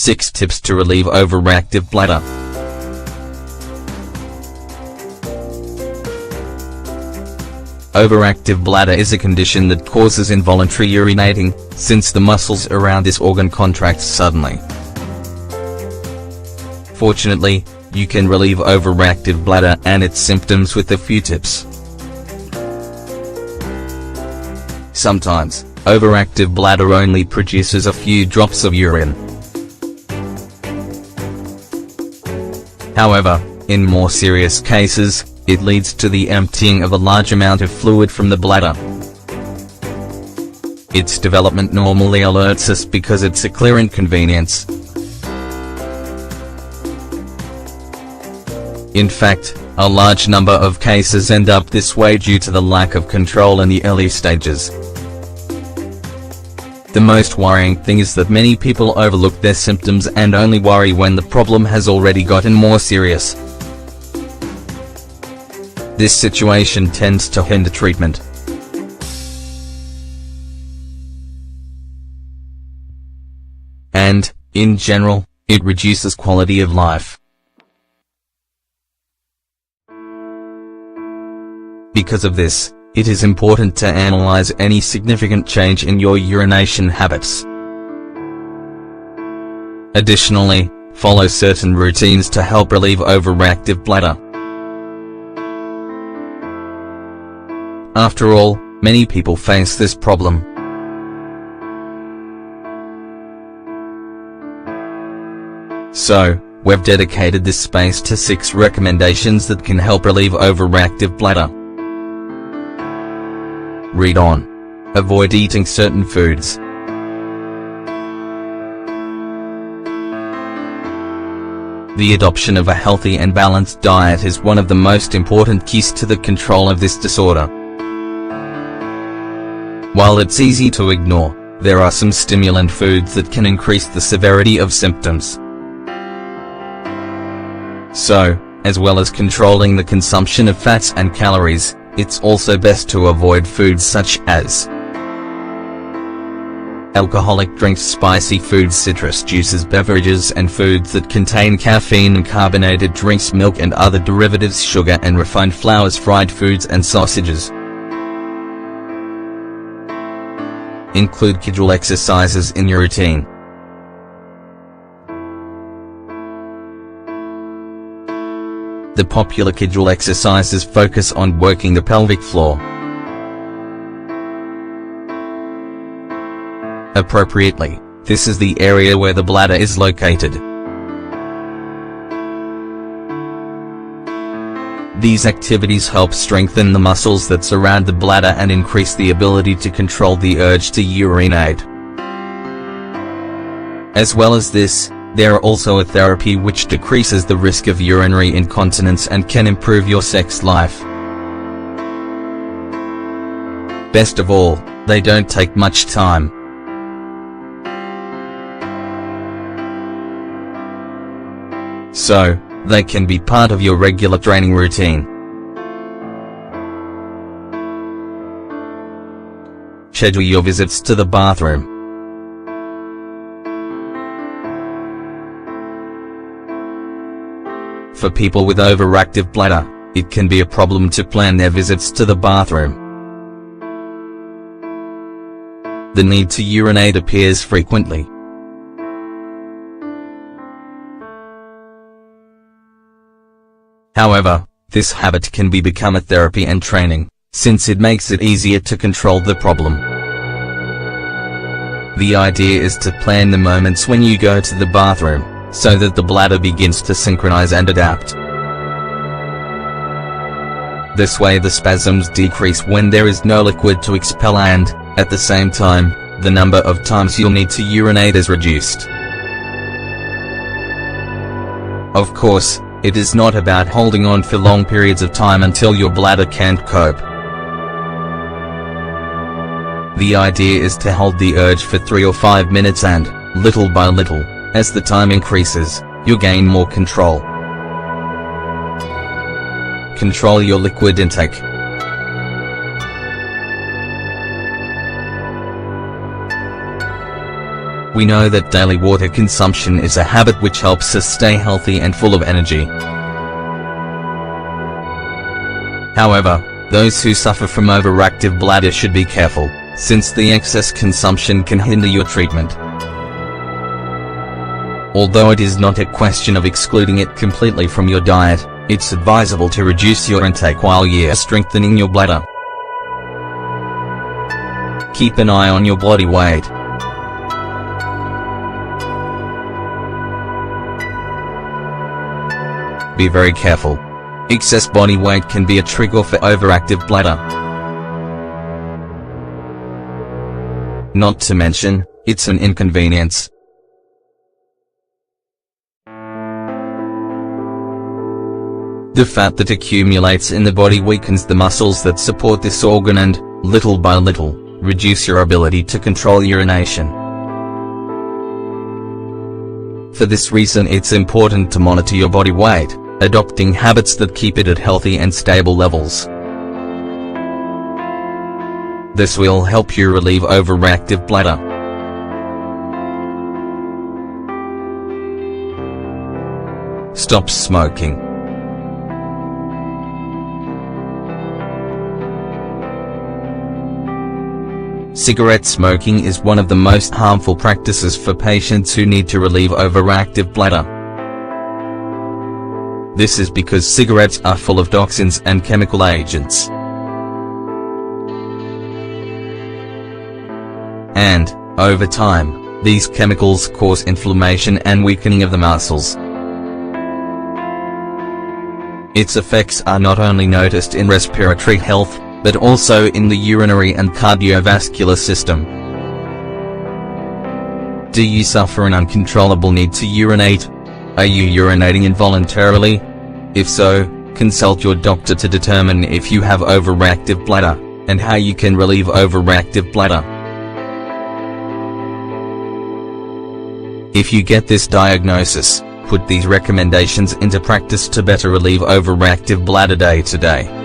6 tips to relieve overactive bladder. Overactive bladder is a condition that causes involuntary urinating, since the muscles around this organ contract suddenly. Fortunately, you can relieve overactive bladder and its symptoms with a few tips. Sometimes, overactive bladder only produces a few drops of urine. However, in more serious cases, it leads to the emptying of a large amount of fluid from the bladder. Its development normally alerts us because it's a clear inconvenience. In fact, a large number of cases end up this way due to the lack of control in the early stages. The most worrying thing is that many people overlook their symptoms and only worry when the problem has already gotten more serious. This situation tends to hinder treatment. And, in general, it reduces quality of life. Because of this, it is important to analyze any significant change in your urination habits. Additionally, follow certain routines to help relieve overactive bladder. After all, many people face this problem. So, we've dedicated this space to 6 recommendations that can help relieve overactive bladder. Read on. Avoid eating certain foods. The adoption of a healthy and balanced diet is one of the most important keys to the control of this disorder. While it's easy to ignore, there are some stimulant foods that can increase the severity of symptoms. So, as well as controlling the consumption of fats and calories, it's also best to avoid foods such as alcoholic drinks, spicy foods, citrus juices, beverages and foods that contain caffeine, and carbonated drinks, milk and other derivatives, sugar and refined flours, fried foods and sausages. Include casual exercises in your routine. The popular casual exercises focus on working the pelvic floor. Appropriately, this is the area where the bladder is located. These activities help strengthen the muscles that surround the bladder and increase the ability to control the urge to urinate. As well as this, there are also a therapy which decreases the risk of urinary incontinence and can improve your sex life. Best of all, they don't take much time. So, they can be part of your regular training routine. Schedule your visits to the bathroom. For people with overactive bladder, it can be a problem to plan their visits to the bathroom. The need to urinate appears frequently. However, this habit can become a therapy and training, since it makes it easier to control the problem. The idea is to plan the moments when you go to the bathroom, so that the bladder begins to synchronize and adapt. This way the spasms decrease when there is no liquid to expel and, at the same time, the number of times you'll need to urinate is reduced. Of course, it is not about holding on for long periods of time until your bladder can't cope. The idea is to hold the urge for 3 or 5 minutes and, little by little, as the time increases, you'll gain more control. Control your liquid intake. We know that daily water consumption is a habit which helps us stay healthy and full of energy. However, those who suffer from overactive bladder should be careful, since the excess consumption can hinder your treatment. Although it is not a question of excluding it completely from your diet, it's advisable to reduce your intake while you're strengthening your bladder. Keep an eye on your body weight. Be very careful. Excess body weight can be a trigger for overactive bladder. Not to mention, it's an inconvenience. The fat that accumulates in the body weakens the muscles that support this organ and, little by little, reduce your ability to control urination. For this reason, it's important to monitor your body weight, adopting habits that keep it at healthy and stable levels. This will help you relieve overactive bladder. Stop smoking. Cigarette smoking is one of the most harmful practices for patients who need to relieve overactive bladder. This is because cigarettes are full of toxins and chemical agents. And, over time, these chemicals cause inflammation and weakening of the muscles. Its effects are not only noticed in respiratory health, but also in the urinary and cardiovascular system. Do you suffer an uncontrollable need to urinate? Are you urinating involuntarily? If so, consult your doctor to determine if you have overactive bladder, and how you can relieve overactive bladder. If you get this diagnosis, put these recommendations into practice to better relieve overactive bladder day to day.